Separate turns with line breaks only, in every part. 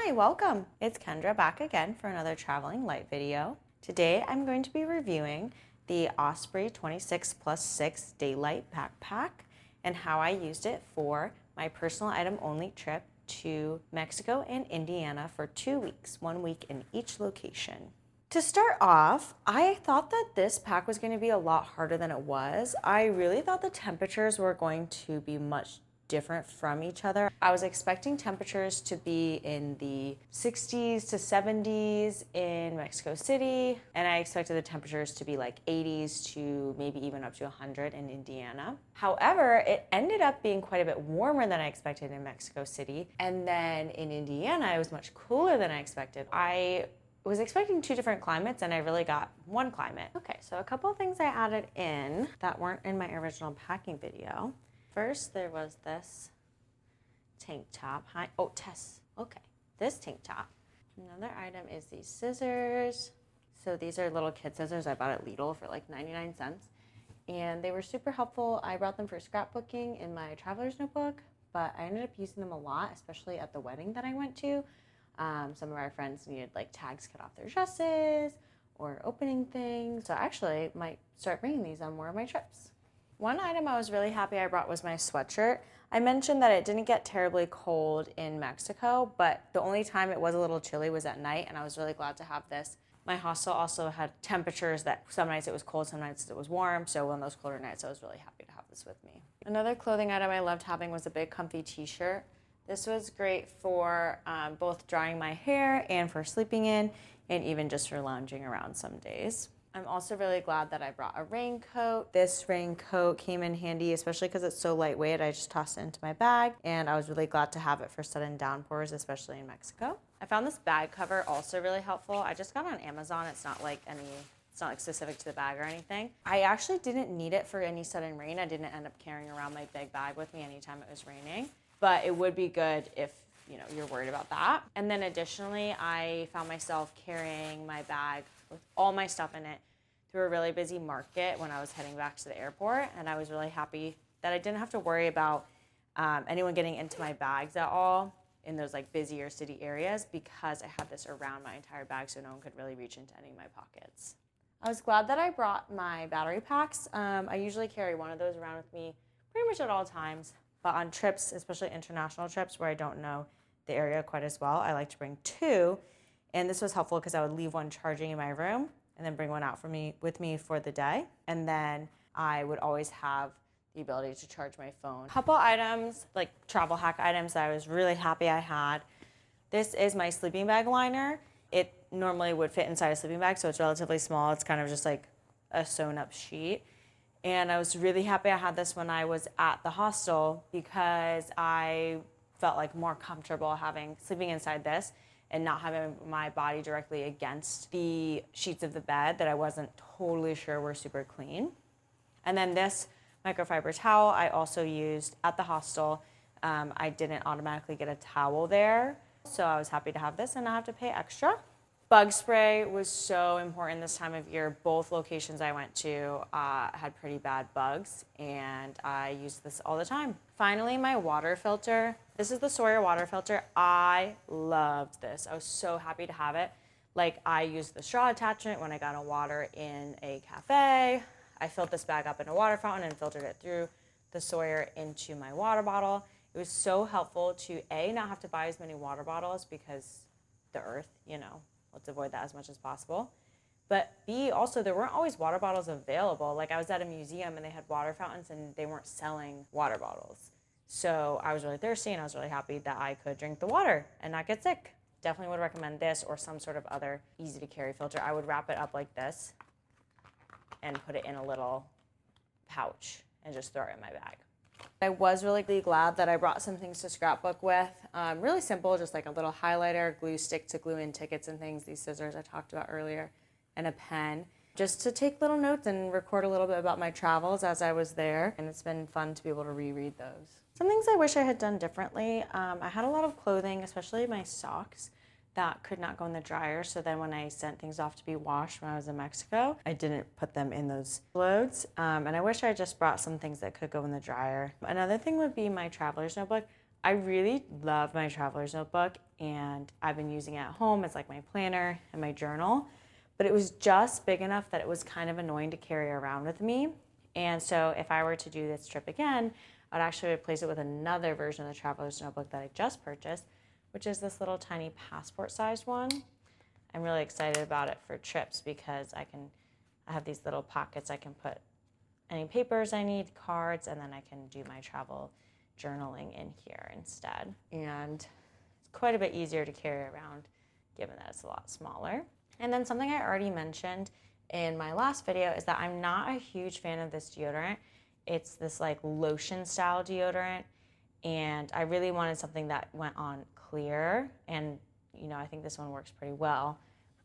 Hi, welcome. It's Kendra back again for another traveling light video. Today I'm going to be reviewing the Osprey 26+6 Daylite backpack and how I used it for my personal item only trip to Mexico and Indiana for 2 weeks, 1 week in each location. To start off, I thought that this pack was going to be a lot harder than it was. I really thought the temperatures were going to be much different from each other. I was expecting temperatures to be in the 60s to 70s in Mexico City, and I expected the temperatures to be like 80s to maybe even up to 100 in Indiana. However, it ended up being quite a bit warmer than I expected in Mexico City, and then in Indiana it was much cooler than I expected. I was expecting 2 different climates and I really got 1 climate. Okay, so a couple of things I added in that weren't in my original packing video. First, there was this tank top. Tess. Okay, this tank top. Another item is these scissors. So these are little kid scissors I bought at Lidl for like 99 cents. And they were super helpful. I brought them for scrapbooking in my traveler's notebook, but I ended up using them a lot, especially at the wedding that I went to. Some of our friends needed like tags cut off their dresses or opening things. So I actually might start bringing these on more of my trips. One item I was really happy I brought was my sweatshirt. I mentioned that it didn't get terribly cold in Mexico, but the only time it was a little chilly was at night, and I was really glad to have this. My hostel also had temperatures that some nights it was cold, some nights it was warm, so on those colder nights I was really happy to have this with me. Another clothing item I loved having was a big comfy t-shirt. This was great for both drying my hair and for sleeping in, and even just for lounging around some days. I'm also really glad that I brought a raincoat. This raincoat came in handy, especially because it's so lightweight. I just tossed it into my bag, and I was really glad to have it for sudden downpours, especially in Mexico. I found this bag cover also really helpful. I just got it on Amazon. It's not like specific to the bag or anything. I actually didn't need it for any sudden rain. I didn't end up carrying around my big bag with me anytime it was raining, but it would be good if you're worried about that. And then additionally, I found myself carrying my bag with all my stuff in it through a really busy market when I was heading back to the airport, and I was really happy that I didn't have to worry about anyone getting into my bags at all in those like busier city areas, because I had this around my entire bag so no one could really reach into any of my pockets. I was glad that I brought my battery packs. I usually carry one of those around with me pretty much at all times, but on trips, especially international trips where I don't know the area quite as well, I like to bring 2, and this was helpful because I would leave one charging in my room and then bring one out with me for the day. And then I would always have the ability to charge my phone. A couple items, like travel hack items that I was really happy I had. This is my sleeping bag liner. It normally would fit inside a sleeping bag, so it's relatively small. It's kind of just like a sewn up sheet. And I was really happy I had this when I was at the hostel, because I felt like more comfortable sleeping inside this and not having my body directly against the sheets of the bed that I wasn't totally sure were super clean. And then this microfiber towel I also used at the hostel. I didn't automatically get a towel there, so I was happy to have this and not have to pay extra. Bug spray was so important this time of year. Both locations I went to had pretty bad bugs, and I used this all the time. Finally, my water filter. This is the Sawyer water filter. I loved this. I was so happy to have it. Like, I used the straw attachment when I got on water in a cafe. I filled this bag up in a water fountain and filtered it through the Sawyer into my water bottle. It was so helpful to not have to buy as many water bottles, because the earth, let's avoid that as much as possible. But B, also, there weren't always water bottles available. Like, I was at a museum and they had water fountains and they weren't selling water bottles. So I was really thirsty and I was really happy that I could drink the water and not get sick. Definitely would recommend this or some sort of other easy to carry filter. I would wrap it up like this and put it in a little pouch and just throw it in my bag. I was really glad that I brought some things to scrapbook with. Really simple, just like a little highlighter, glue stick to glue in tickets and things, these scissors I talked about earlier, and a pen, just to take little notes and record a little bit about my travels as I was there. And it's been fun to be able to reread those. Some things I wish I had done differently. I had a lot of clothing, especially my socks, that could not go in the dryer. So then when I sent things off to be washed when I was in Mexico, I didn't put them in those loads. And I wish I just brought some things that could go in the dryer. Another thing would be my traveler's notebook. I really love my traveler's notebook. and I've been using it at home as like my planner and my journal, but it was just big enough that it was kind of annoying to carry around with me. And so if I were to do this trip again, I'd actually replace it with another version of the traveler's notebook that I just purchased, which is this little tiny passport sized one. I'm really excited about it for trips because I have these little pockets. I can put any papers I need, cards, and then I can do my travel journaling in here instead. And it's quite a bit easier to carry around given that it's a lot smaller. And then something I already mentioned in my last video is that I'm not a huge fan of this deodorant. It's this like lotion style deodorant, and I really wanted something that went on clear, and I think this one works pretty well,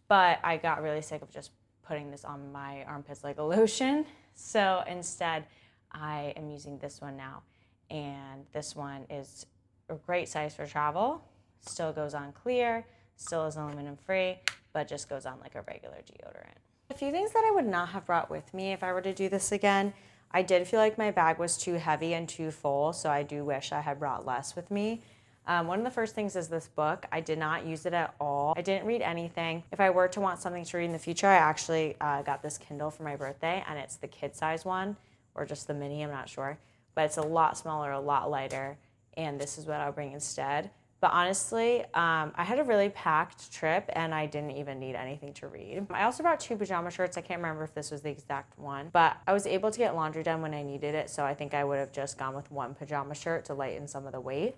but I got really sick of just putting this on my armpits like a lotion. So instead I am using this one now, and this one is a great size for travel, still goes on clear, still is aluminum free, but just goes on like a regular deodorant. A few things that I would not have brought with me if I were to do this again. I did feel like my bag was too heavy and too full, so I do wish I had brought less with me. One of the first things is this book. I did not use it at all. I didn't read anything. If I were to want something to read in the future, I actually got this Kindle for my birthday, and it's the kid size one, or just the mini, I'm not sure. But it's a lot smaller, a lot lighter, and this is what I'll bring instead. But honestly, I had a really packed trip, and I didn't even need anything to read. I also brought 2 pajama shirts. I can't remember if this was the exact one, but I was able to get laundry done when I needed it, so I think I would have just gone with 1 pajama shirt to lighten some of the weight.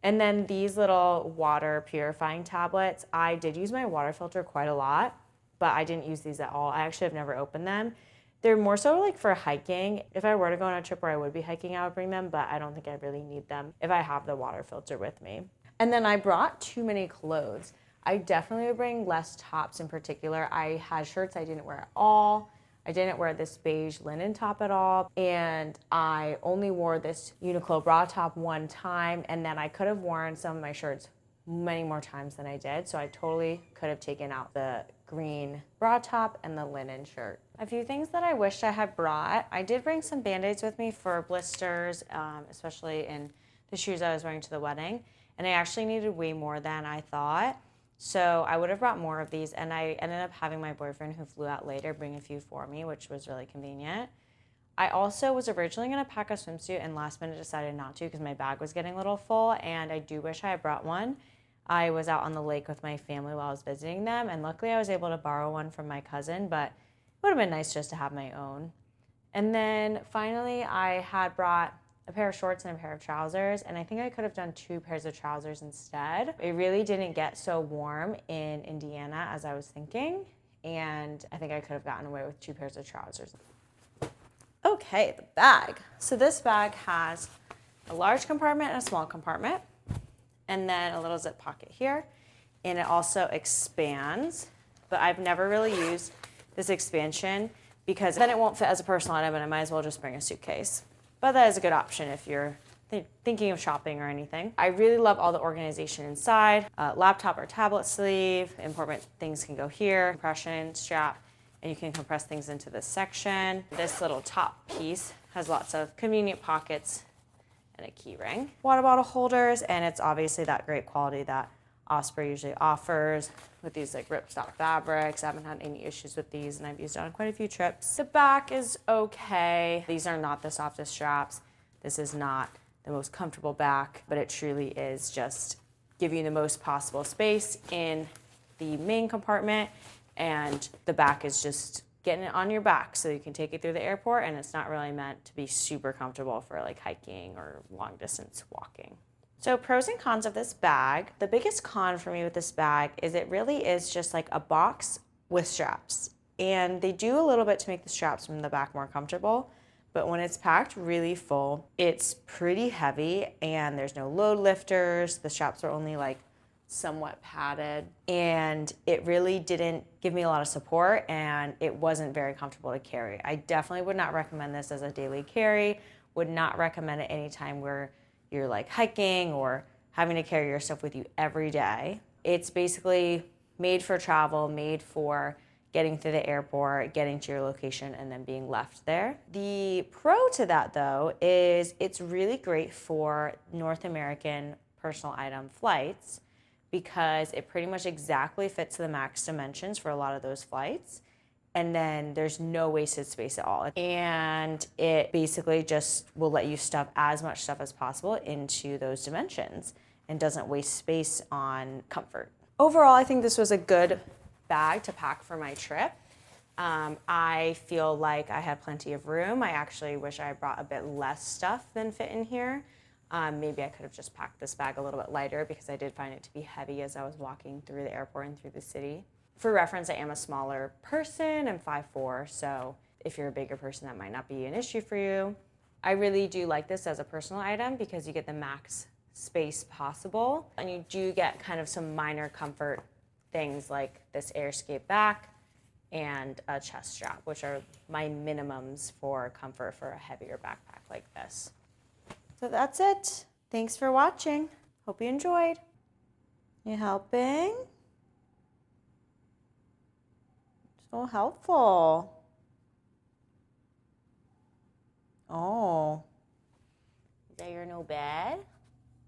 And then these little water purifying tablets, I did use my water filter quite a lot, but I didn't use these at all. I actually have never opened them. They're more so like for hiking. If I were to go on a trip where I would be hiking, I would bring them, but I don't think I really need them if I have the water filter with me. And then I brought too many clothes. I definitely would bring less tops in particular. I had shirts I didn't wear at all. I didn't wear this beige linen top at all. And I only wore this Uniqlo bra top one time. And then I could have worn some of my shirts many more times than I did. So I totally could have taken out the green bra top and the linen shirt. A few things that I wished I had brought. I did bring some Band-Aids with me for blisters, especially in the shoes I was wearing to the wedding. And I actually needed way more than I thought. So I would have brought more of these, and I ended up having my boyfriend who flew out later bring a few for me, which was really convenient. I also was originally going to pack a swimsuit and last minute decided not to because my bag was getting a little full, and I do wish I had brought one. I was out on the lake with my family while I was visiting them, and luckily I was able to borrow one from my cousin, but it would have been nice just to have my own. And then finally I had brought a pair of shorts and a pair of trousers, and I think I could have done 2 pairs of trousers instead. It really didn't get so warm in Indiana as I was thinking, and I think I could have gotten away with 2 pairs of trousers. Okay, the bag. So this bag has a large compartment and a small compartment, and then a little zip pocket here, and it also expands, but I've never really used this expansion because then it won't fit as a personal item, and I might as well just bring a suitcase. But that is a good option if you're thinking of shopping or anything. I really love all the organization inside. Laptop or tablet sleeve, important things can go here, compression strap, and you can compress things into this section. This little top piece has lots of convenient pockets and a key ring. Water bottle holders, and it's obviously that great quality that Osprey usually offers with these like ripstop fabrics. I haven't had any issues with these, and I've used it on quite a few trips. The back is okay. These are not the softest straps. This is not the most comfortable back, but it truly is just giving you the most possible space in the main compartment, and the back is just getting it on your back so you can take it through the airport, and it's not really meant to be super comfortable for like hiking or long distance walking. So pros and cons of this bag. The biggest con for me with this bag is it really is just like a box with straps. And they do a little bit to make the straps from the back more comfortable, but when it's packed really full, it's pretty heavy and there's no load lifters. The straps are only like somewhat padded, and it really didn't give me a lot of support, and it wasn't very comfortable to carry. I definitely would not recommend this as a daily carry, would not recommend it anytime where you're like hiking or having to carry your stuff with you every day. It's basically made for travel, made for getting through the airport, getting to your location, and then being left there. The pro to that though is it's really great for North American personal item flights because it pretty much exactly fits the max dimensions for a lot of those flights. And then there's no wasted space at all. And it basically just will let you stuff as much stuff as possible into those dimensions and doesn't waste space on comfort. Overall, I think this was a good bag to pack for my trip. I feel like I had plenty of room. I actually wish I brought a bit less stuff than fit in here. Maybe I could have just packed this bag a little bit lighter because I did find it to be heavy as I was walking through the airport and through the city. For reference, I am a smaller person. I'm 5'4", so if you're a bigger person, that might not be an issue for you. I really do like this as a personal item because you get the max space possible, and you do get kind of some minor comfort things like this AirScape back and a chest strap, which are my minimums for comfort for a heavier backpack like this. So that's it. Thanks for watching. Hope you enjoyed. You helping? So helpful. Oh. Is that your new bed?